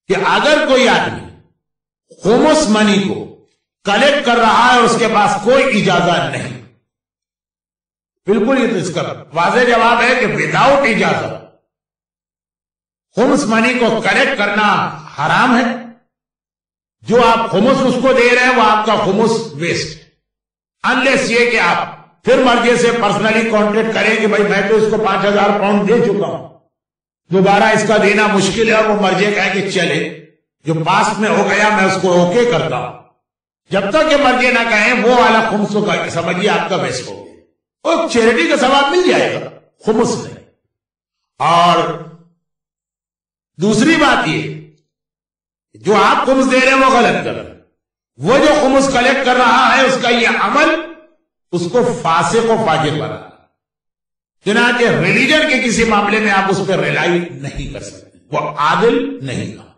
کہ اگر کوئی آدمی خمس منی کو کلیکٹ کر رہا ہے اور اس کے پاس کوئی اجازت نہیں، بالکل یہ تو اس کا واضح جواب ہے کہ وداؤٹ اجازت خمس منی کو کلیکٹ کرنا حرام ہے. جو آپ خمس اس کو دے رہے ہیں وہ آپ کا خمس ویسٹ، انلیس یہ کہ آپ پھر مرجع سے پرسنلی کانٹیکٹ کریں کہ بھائی میں تو اس کو 5,000 پاؤنڈ دے چکا ہوں، دوبارہ اس کا دینا مشکل ہے، اور وہ مرجع کہے کہ چلے جو پاس میں ہو گیا میں اس کو اوکے کرتا ہوں. جب تک کہ مرجع نہ کہیں وہ والا خمس کا سمجھیے آپ کا ویسٹ ہو گیا، اور چیریٹی کا ثواب مل جائے گا خمس میں. اور دوسری بات یہ جو آپ خمس دے رہے ہیں وہ غلط کر رہے ہیں. وہ جو خمس کلیکٹ کر رہا ہے اس کا یہ عمل اس کو فاسق و فاجر بنا. چنانچہ ریلیجن کے کسی معاملے میں آپ اس پہ ریلائی نہیں کر سکتے، وہ عادل نہیں کہا.